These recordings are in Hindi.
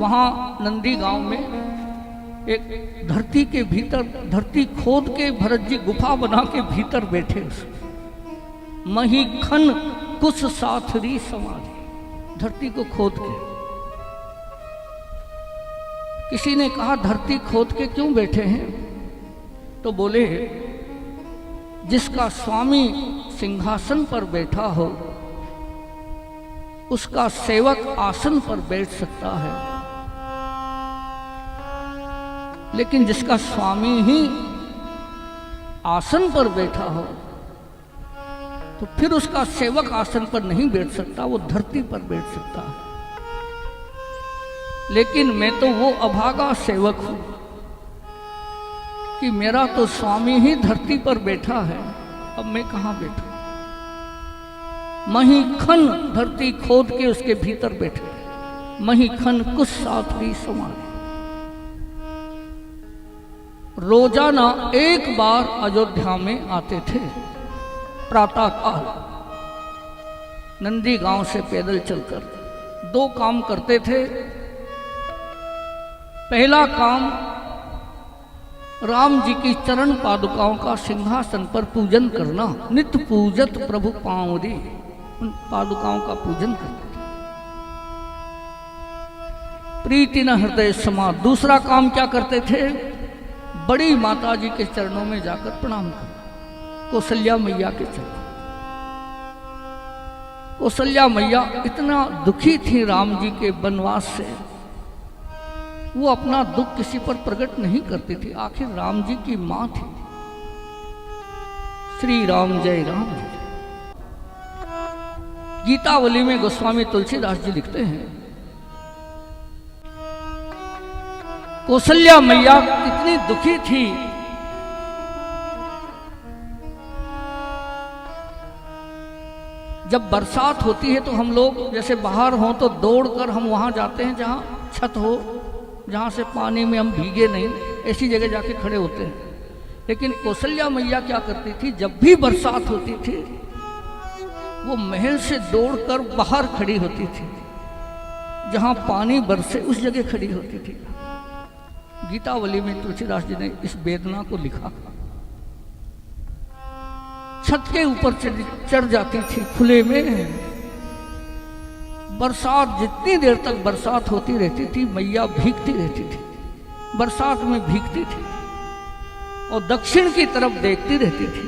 वहां नंदी गांव में एक धरती के भीतर, धरती खोद के भरत जी गुफा बना के भीतर बैठे। मही खन कुछ साथरी समाधि, धरती को खोद के। किसी ने कहा धरती खोद के क्यों बैठे हैं? तो बोले जिसका स्वामी सिंहासन पर बैठा हो उसका सेवक आसन पर बैठ सकता है, लेकिन जिसका स्वामी ही आसन पर बैठा हो तो फिर उसका सेवक आसन पर नहीं बैठ सकता, वो धरती पर बैठ सकता है। लेकिन मैं तो वो अभागा सेवक हूं कि मेरा तो स्वामी ही धरती पर बैठा है, अब मैं कहां बैठूं? मही खन, धरती खोद के उसके भीतर बैठे। मही खन कुछ साथरी समाधि। रोजाना एक बार अयोध्या में आते थे, प्रातः काल नंदी गांव से पैदल चलकर। दो काम करते थे। पहला काम राम जी की चरण पादुकाओं का सिंहासन पर पूजन करना। नित्य पूजत प्रभु पांवरी, उन पादुकाओं का पूजन करते थे। प्रीति न हृदय समा। दूसरा काम क्या करते थे? बड़ी माता जी के चरणों में जाकर प्रणाम करना, कौशल्या मैया के चरणों। कौशल्या मैया इतना दुखी थी राम जी के वनवास से, वो अपना दुख किसी पर प्रकट नहीं करती थी। आखिर राम जी की मां थी। श्री राम जय राम। गीतावली में गोस्वामी तुलसीदास जी लिखते हैं, कौशल्या मैया कितनी दुखी थी। जब बरसात होती है तो हम लोग जैसे बाहर हों तो दौड़कर हम वहां जाते हैं जहां छत हो, जहां से पानी में हम भीगे नहीं, ऐसी जगह जाके खड़े होते हैं। लेकिन कौशल्या मैया क्या करती थी? जब भी बरसात होती थी वो महल से दौड़कर बाहर खड़ी होती थी, जहां पानी बरसे उस जगह खड़ी होती थी। गीतावली में तुलसीदास जी ने इस वेदना को लिखा। छत के ऊपर चढ़ जाती थी खुले में। बरसात, जितनी देर तक बरसात होती रहती थी मैया भीगती रहती थी, बरसात में भीगती थी और दक्षिण की तरफ देखती रहती थी।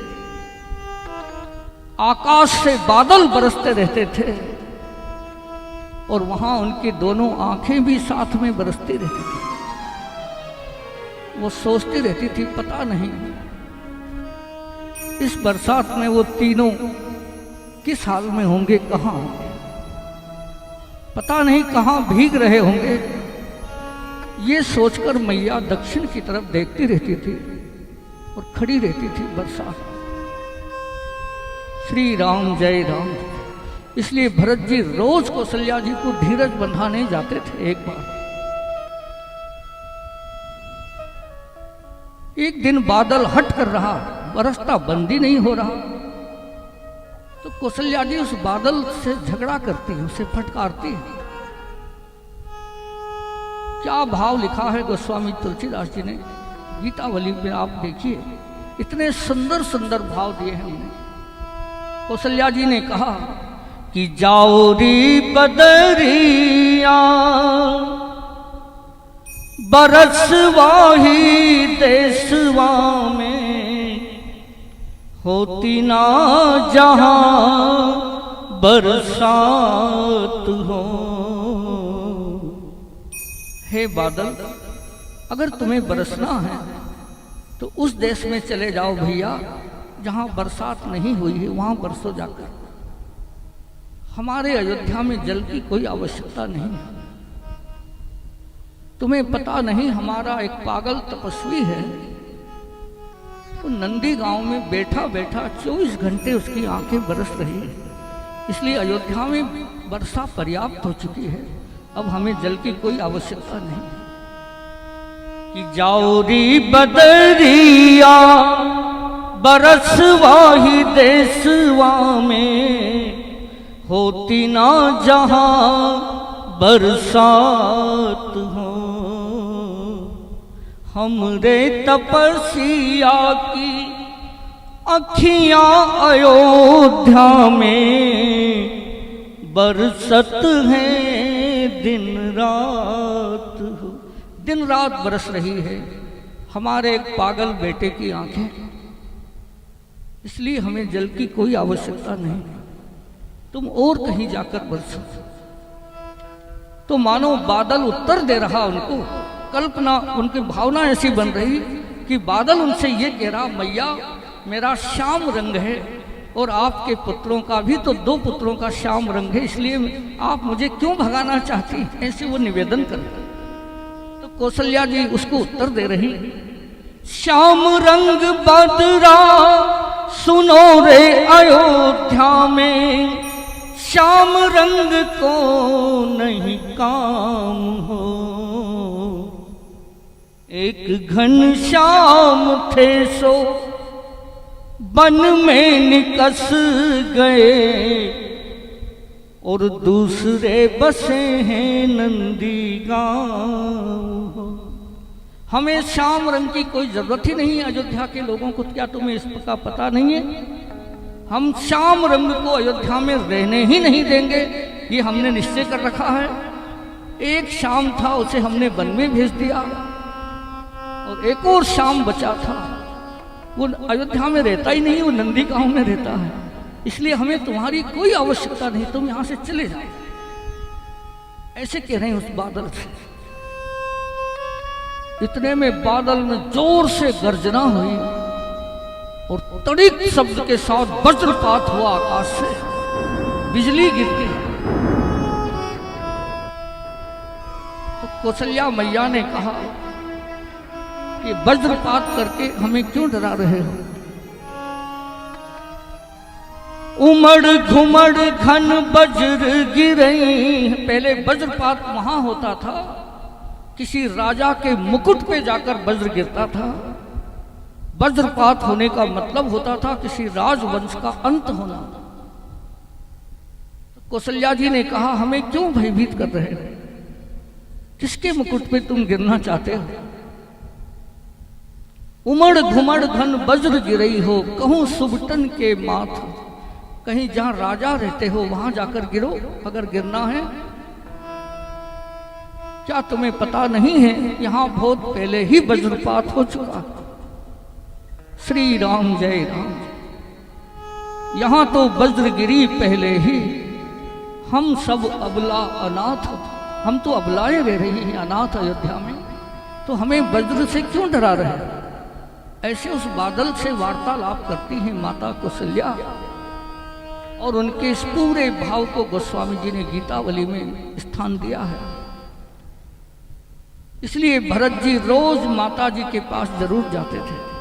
आकाश से बादल बरसते रहते थे और वहां उनकी दोनों आंखें भी साथ में बरसती रहती थी। वो सोचती रहती थी पता नहीं इस बरसात में वो तीनों किस हाल में होंगे, कहां होंगे, पता नहीं कहां भीग रहे होंगे। ये सोचकर मैया दक्षिण की तरफ देखती रहती थी और खड़ी रहती थी बरसात में। श्री राम जय राम। इसलिए भरत जी रोज कौशल्या जी को धीरज बंधाने जाते थे। एक दिन बादल हट कर रहा, बरसता बंद ही नहीं हो रहा, तो कौशल्या जी उस बादल से झगड़ा करती है, उसे फटकारती है। क्या भाव लिखा है गोस्वामी तुलसीदास जी ने गीतावली में, आप देखिए इतने सुंदर सुंदर भाव दिए हैं उन्हें। कौशल्या जी ने कहा कि जाओ री बदरिया बरसवाही देशवा में, होती ना जहां बरसात हो। हे बादल, अगर तुम्हें बरसना है तो उस देश में चले जाओ भैया जहां बरसात नहीं हुई है, वहां बरसो जाकर। हमारे अयोध्या में जल की कोई आवश्यकता नहीं है। तुम्हें पता नहीं हमारा एक पागल तपस्वी है, वो नंदी गांव में बैठा बैठा 24 घंटे उसकी आंखें बरस रही है। इसलिए अयोध्या में वर्षा पर्याप्त हो चुकी है, अब हमें जल की कोई आवश्यकता नहीं। कि जाओ री बदरिया बरसवाही देशवा में, होती ना जहां बरसात हो, हमरे तपस्या की अखियां अयोध्या में बरसत हैं दिन रात हो। दिन रात बरस रही है हमारे एक पागल बेटे की आंखें, इसलिए हमें जल की कोई आवश्यकता नहीं। तुम और कहीं जाकर बरसो। तो मानो बादल उत्तर दे रहा उनको, कल्पना उनकी भावना ऐसी बन रही कि बादल उनसे ये कह रहा, मैया मेरा श्याम रंग है और आपके पुत्रों का भी तो 2 पुत्रों का श्याम रंग है, इसलिए आप मुझे क्यों भगाना चाहती हैं? ऐसे वो निवेदन कर। तो कौशल्या जी उसको उत्तर दे रही, श्याम रंग बदरा सुनो रे अयोध्या में, श्याम रंग को नहीं काम हो। एक घन श्याम थे सो वन में निकस गए, और दूसरे बसे हैं नंदी गांव। हमें श्याम रंग की कोई जरूरत ही नहीं है अयोध्या के लोगों को। क्या तुम्हें इसका पता नहीं है? हम श्याम रंग को अयोध्या में रहने ही नहीं देंगे, ये हमने निश्चय कर रखा है। एक श्याम था उसे हमने वन में भेज दिया, और एक और श्याम बचा था, वो अयोध्या में रहता ही नहीं, वो नंदी गांव में रहता है। इसलिए हमें तुम्हारी कोई आवश्यकता नहीं, तुम यहां से चले जाओ। ऐसे कह रहे हैं उस बादल से। इतने में बादल में जोर से गर्जना हुई और तड़िक शब्द के साथ वज्रपात हुआ, आकाश से बिजली गिरती। तो कौशल्या मैया ने कहा कि वज्रपात करके हमें क्यों डरा रहे हो? उमड़ घुमड़ घन वज्र गिरई। पहले वज्रपात वहां होता था, किसी राजा के मुकुट पे जाकर वज्र गिरता था। वज्रपात होने का मतलब होता था किसी राजवंश का अंत होना। तो कौशल्या जी ने कहा, हमें क्यों भयभीत कर रहे हो? किसके मुकुट पे तुम गिरना चाहते हो? उमड़ घुमड़ घन वज्र गिरई हो, कहूं सुबटन के माथ। कहीं जहां राजा रहते हो वहां जाकर गिरो अगर गिरना है। क्या तुम्हें पता नहीं है यहां बहुत पहले ही वज्रपात हो चुका? श्री राम जय राम। यहां तो वज्रगिरी पहले ही। हम सब अबला अनाथ, हम तो अबलाएं रह रही हैं अनाथ अयोध्या में, तो हमें वज्र से क्यों डरा रहे? ऐसे उस बादल से वार्तालाप करती हैं माता कौशल्या, और उनके इस पूरे भाव को गोस्वामी जी ने गीतावली में स्थान दिया है। इसलिए भरत जी रोज माता जी के पास जरूर जाते थे।